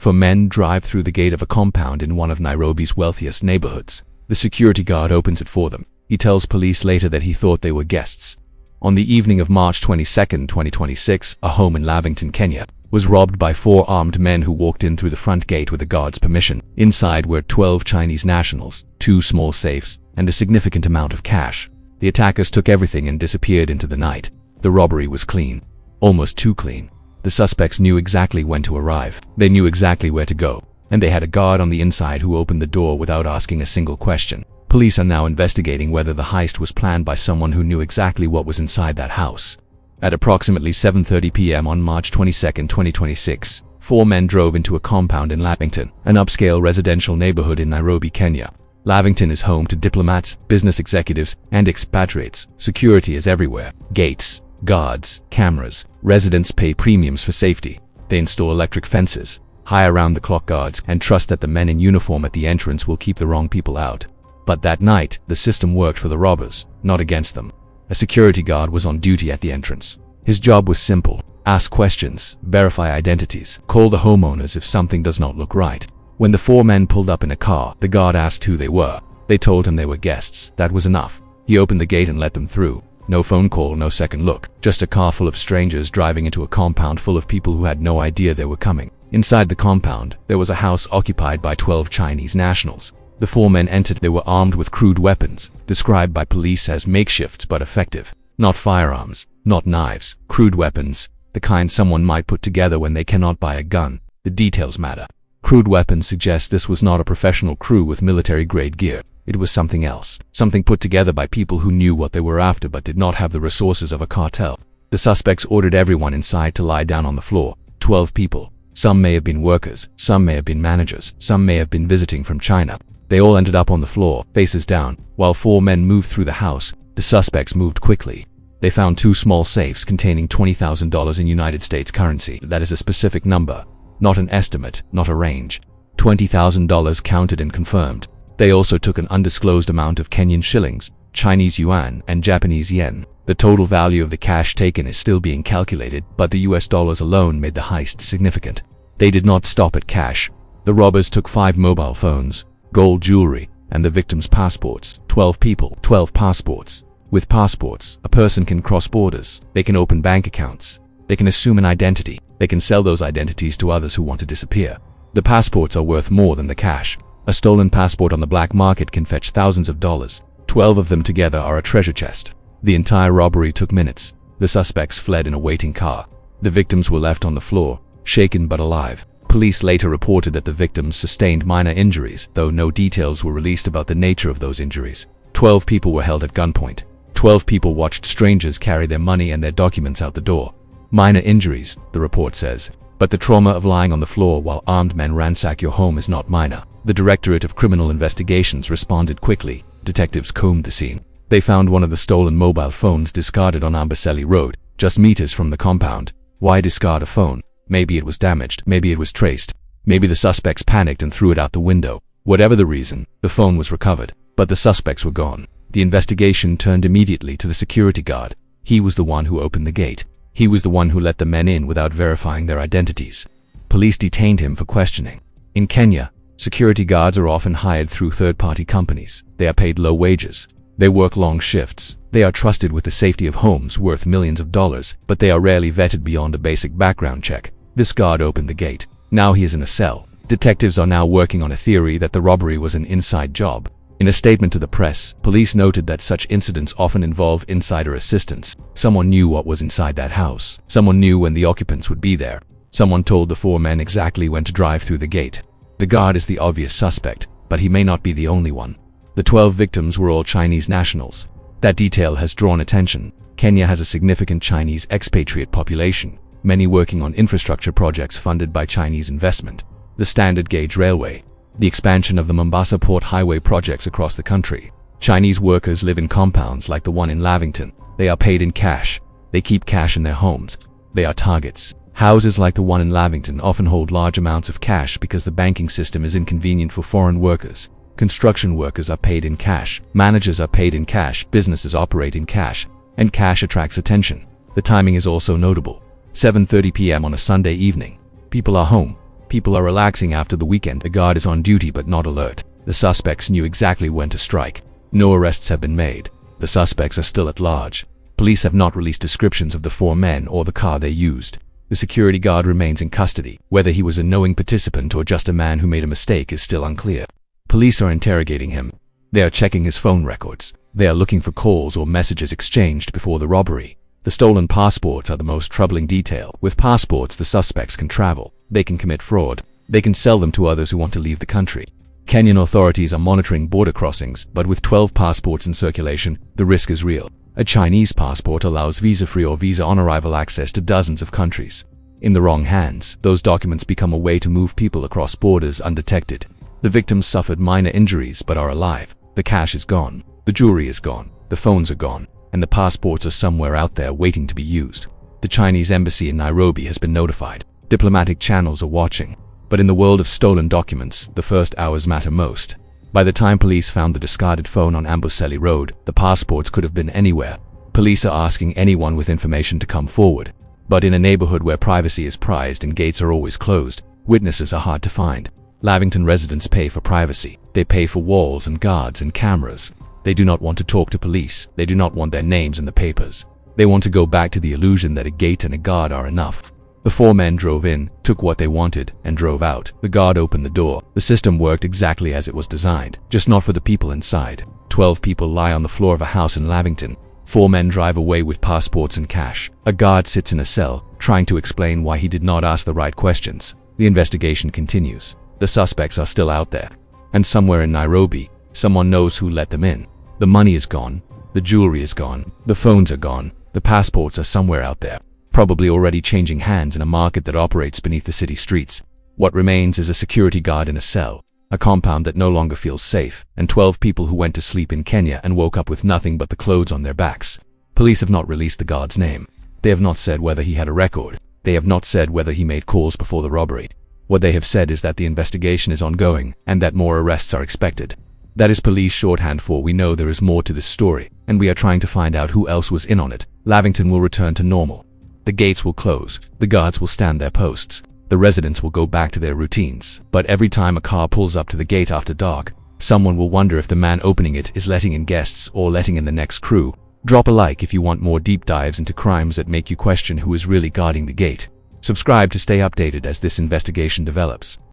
Four men drive through the gate of a compound in one of Nairobi's wealthiest neighborhoods. The security guard opens it for them. He tells police later that he thought they were guests. On the evening of March 22, 2026, a home in Lavington, Kenya, was robbed by four armed men who walked in through the front gate with the guard's permission. Inside were 12 Chinese nationals, 2 small safes, and a significant amount of cash. The attackers took everything and disappeared into the night. The robbery was clean. Almost too clean. The suspects knew exactly when to arrive. They knew exactly where to go. And they had a guard on the inside who opened the door without asking a single question. Police are now investigating whether the heist was planned by someone who knew exactly what was inside that house. At approximately 7:30 p.m. on March 22, 2026, 4 men drove into a compound in Lavington, an upscale residential neighborhood in Nairobi, Kenya. Lavington is home to diplomats, business executives, and expatriates. Security is everywhere. Gates, guards, cameras. Residents pay premiums for safety. They install electric fences, hire round-the-clock guards, and trust that the men in uniform at the entrance will keep the wrong people out. But that night, the system worked for the robbers, not against them. A security guard was on duty at the entrance. His job was simple: ask questions, verify identities, call the homeowners if something does not look right. When the 4 men pulled up in a car, the guard asked who they were. They told him they were guests. That was enough. He opened the gate and let them through. No phone call, no second look. Just a car full of strangers driving into a compound full of people who had no idea they were coming. Inside the compound, there was a house occupied by 12 Chinese nationals. The 4 men entered. They were armed with crude weapons, described by police as makeshifts but effective. Not firearms, not knives, crude weapons, the kind someone might put together when they cannot buy a gun. The details matter. Crude weapons suggest this was not a professional crew with military-grade gear. It was something else. Something put together by people who knew what they were after but did not have the resources of a cartel. The suspects ordered everyone inside to lie down on the floor. 12 people. Some may have been workers, some may have been managers, some may have been visiting from China. They all ended up on the floor, faces down. While 4 men moved through the house, the suspects moved quickly. They found 2 small safes containing $20,000 in United States currency. That is a specific number, not an estimate, not a range. $20,000 counted and confirmed. They also took an undisclosed amount of Kenyan shillings, Chinese yuan, and Japanese yen. The total value of the cash taken is still being calculated, but the US dollars alone made the heist significant. They did not stop at cash. The robbers took 5 mobile phones, gold jewelry, and the victims' passports. 12 people, 12 passports. With passports, a person can cross borders. They can open bank accounts. They can assume an identity. They can sell those identities to others who want to disappear. The passports are worth more than the cash. A stolen passport on the black market can fetch thousands of dollars. 12 of them together are a treasure chest. The entire robbery took minutes. The suspects fled in a waiting car. The victims were left on the floor, shaken but alive. Police later reported that the victims sustained minor injuries, though no details were released about the nature of those injuries. 12 people were held at gunpoint. 12 people watched strangers carry their money and their documents out the door. Minor injuries, the report says. But the trauma of lying on the floor while armed men ransack your home is not minor. The Directorate of Criminal Investigations responded quickly. Detectives combed the scene. They found one of the stolen mobile phones discarded on Amboseli Road, just meters from the compound. Why discard a phone? Maybe it was damaged, maybe it was traced. Maybe the suspects panicked and threw it out the window. Whatever the reason, the phone was recovered. But the suspects were gone. The investigation turned immediately to the security guard. He was the one who opened the gate. He was the one who let the men in without verifying their identities. Police detained him for questioning. In Kenya, security guards are often hired through third-party companies. They are paid low wages. They work long shifts. They are trusted with the safety of homes worth millions of dollars, but they are rarely vetted beyond a basic background check. This guard opened the gate. Now he is in a cell. Detectives are now working on a theory that the robbery was an inside job. In a statement to the press, police noted that such incidents often involve insider assistance. Someone knew what was inside that house. Someone knew when the occupants would be there. Someone told the 4 men exactly when to drive through the gate. The guard is the obvious suspect, but he may not be the only one. The 12 victims were all Chinese nationals. That detail has drawn attention. Kenya has a significant Chinese expatriate population, many working on infrastructure projects funded by Chinese investment. The standard gauge railway, the expansion of the Mombasa Port Highway projects across the country. Chinese workers live in compounds like the one in Lavington. They are paid in cash. They keep cash in their homes. They are targets. Houses like the one in Lavington often hold large amounts of cash because the banking system is inconvenient for foreign workers. Construction workers are paid in cash. Managers are paid in cash. Businesses operate in cash. And cash attracts attention. The timing is also notable. 7:30 p.m. on a Sunday evening. People are home. People are relaxing after the weekend. The guard is on duty but not alert. The suspects knew exactly when to strike. No arrests have been made. The suspects are still at large. Police have not released descriptions of the 4 men or the car they used. The security guard remains in custody. Whether he was a knowing participant or just a man who made a mistake is still unclear. Police are interrogating him. They are checking his phone records. They are looking for calls or messages exchanged before the robbery. The stolen passports are the most troubling detail. With passports, the suspects can travel. They can commit fraud. They can sell them to others who want to leave the country. Kenyan authorities are monitoring border crossings, but with 12 passports in circulation, the risk is real. A Chinese passport allows visa-free or visa-on-arrival access to dozens of countries. In the wrong hands, those documents become a way to move people across borders undetected. The victims suffered minor injuries but are alive. The cash is gone. The jewelry is gone. The phones are gone. And the passports are somewhere out there waiting to be used. The Chinese embassy in Nairobi has been notified. Diplomatic channels are watching. But in the world of stolen documents, the first hours matter most. By the time police found the discarded phone on Amboseli Road, the passports could have been anywhere. Police are asking anyone with information to come forward. But in a neighborhood where privacy is prized and gates are always closed, witnesses are hard to find. Lavington residents pay for privacy. They pay for walls and guards and cameras. They do not want to talk to police. They do not want their names in the papers. They want to go back to the illusion that a gate and a guard are enough. The 4 men drove in, took what they wanted, and drove out. The guard opened the door. The system worked exactly as it was designed, just not for the people inside. 12 people lie on the floor of a house in Lavington. 4 men drive away with passports and cash. A guard sits in a cell, trying to explain why he did not ask the right questions. The investigation continues. The suspects are still out there. And somewhere in Nairobi, someone knows who let them in. The money is gone. The jewelry is gone. The phones are gone. The passports are somewhere out there, probably already changing hands in a market that operates beneath the city streets. What remains is a security guard in a cell, a compound that no longer feels safe, and 12 people who went to sleep in Kenya and woke up with nothing but the clothes on their backs. Police have not released the guard's name. They have not said whether he had a record. They have not said whether he made calls before the robbery. What they have said is that the investigation is ongoing and that more arrests are expected. That is police shorthand for we know there is more to this story, and we are trying to find out who else was in on it. Lavington will return to normal. The gates will close. The guards will stand their posts. The residents will go back to their routines. But every time a car pulls up to the gate after dark, someone will wonder if the man opening it is letting in guests or letting in the next crew. Drop a like if you want more deep dives into crimes that make you question who is really guarding the gate. Subscribe to stay updated as this investigation develops.